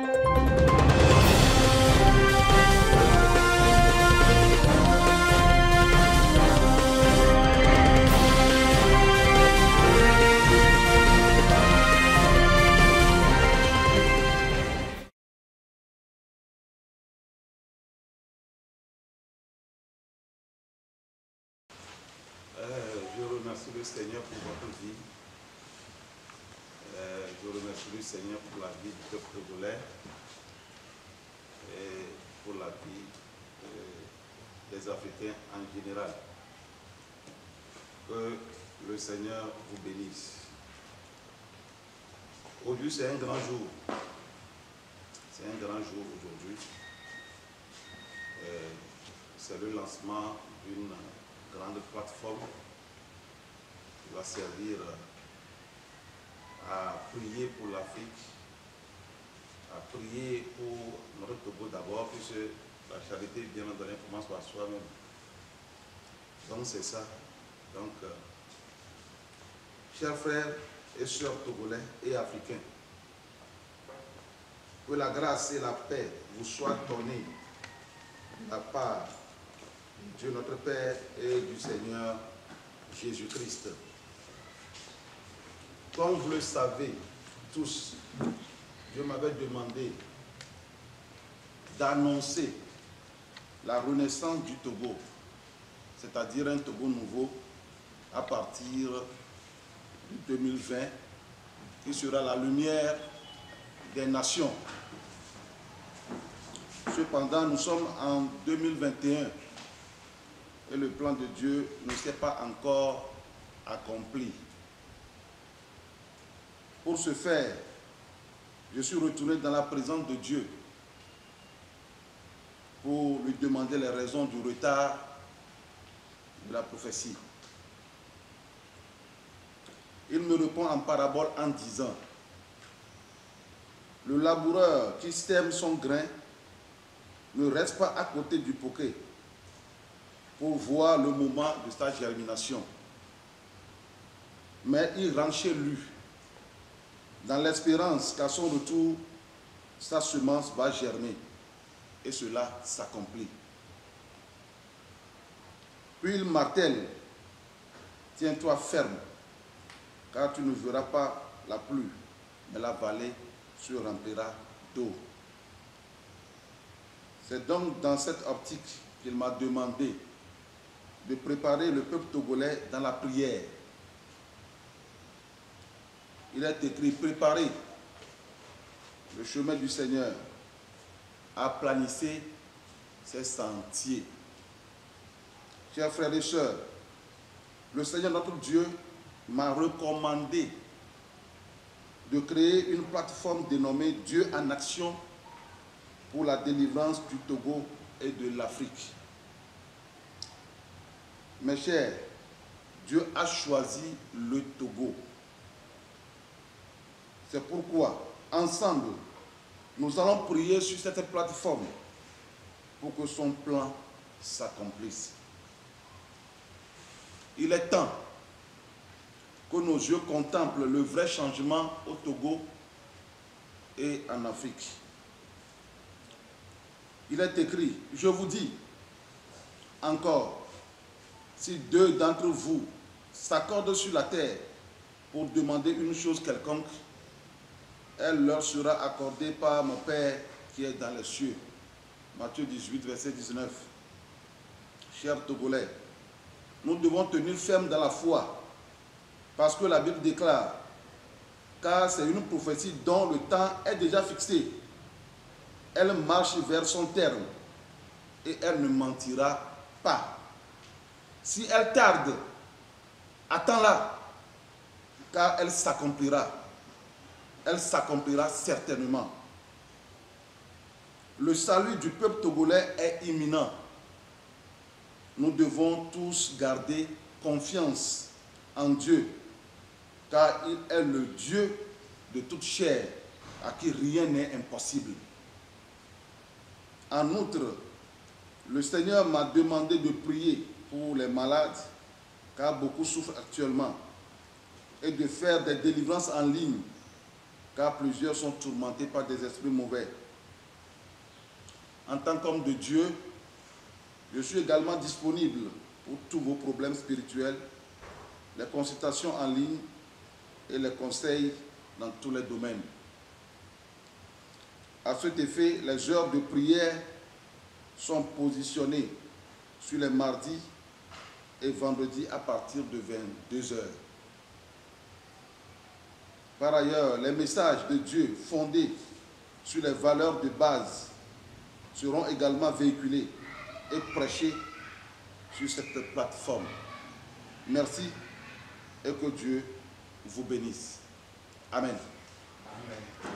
Je remercie le Seigneur pour votre vie. Je remercie le Seigneur pour la vie du peuple togolais et pour la vie des Africains en général. Que le Seigneur vous bénisse. Aujourd'hui, c'est un grand jour. C'est un grand jour aujourd'hui. C'est le lancement d'une grande plateforme qui va servir à prier pour l'Afrique, à prier pour notre Togo d'abord, puisque la charité, bien entendu, commence par soi-même. Donc c'est ça. Donc, chers frères et sœurs togolais et africains, que la grâce et la paix vous soient données de la part de Dieu notre Père et du Seigneur Jésus-Christ. Comme vous le savez tous, Dieu m'avait demandé d'annoncer la renaissance du Togo, c'est-à-dire un Togo nouveau à partir de 2020, qui sera la lumière des nations. Cependant, nous sommes en 2021 et le plan de Dieu ne s'est pas encore accompli. Pour ce faire, je suis retourné dans la présence de Dieu pour lui demander les raisons du retard de la prophétie. Il me répond en parabole en disant: le laboureur qui sème son grain ne reste pas à côté du poquet pour voir le moment de sa germination, mais il rentre chez lui dans l'espérance qu'à son retour, sa semence va germer et cela s'accomplit. Puis il martèle: tiens-toi ferme, car tu ne verras pas la pluie, mais la vallée se remplira d'eau. C'est donc dans cette optique qu'il m'a demandé de préparer le peuple togolais dans la prière. Il est écrit: préparez le chemin du Seigneur, aplanissez ses sentiers. Chers frères et sœurs, le Seigneur notre Dieu m'a recommandé de créer une plateforme dénommée Dieu en action pour la délivrance du Togo et de l'Afrique. Mes chers, Dieu a choisi le Togo. C'est pourquoi, ensemble, nous allons prier sur cette plateforme pour que son plan s'accomplisse. Il est temps que nos yeux contemplent le vrai changement au Togo et en Afrique. Il est écrit: je vous dis encore, si deux d'entre vous s'accordent sur la terre pour demander une chose quelconque, elle leur sera accordée par mon Père qui est dans les cieux. Matthieu 18, verset 19. Chers Togolais, nous devons tenir ferme dans la foi, parce que la Bible déclare, car c'est une prophétie dont le temps est déjà fixé. Elle marche vers son terme et elle ne mentira pas. Si elle tarde, attends-la, car elle s'accomplira. Elle s'accomplira certainement. Le salut du peuple togolais est imminent. Nous devons tous garder confiance en Dieu, car il est le Dieu de toute chair, à qui rien n'est impossible. En outre, le Seigneur m'a demandé de prier pour les malades, car beaucoup souffrent actuellement, et de faire des délivrances en ligne car plusieurs sont tourmentés par des esprits mauvais. En tant qu'homme de Dieu, je suis également disponible pour tous vos problèmes spirituels, les consultations en ligne et les conseils dans tous les domaines. À cet effet, les heures de prière sont positionnées sur les mardis et vendredis à partir de 22 heures. Par ailleurs, les messages de Dieu fondés sur les valeurs de base seront également véhiculés et prêchés sur cette plateforme. Merci et que Dieu vous bénisse. Amen. Amen.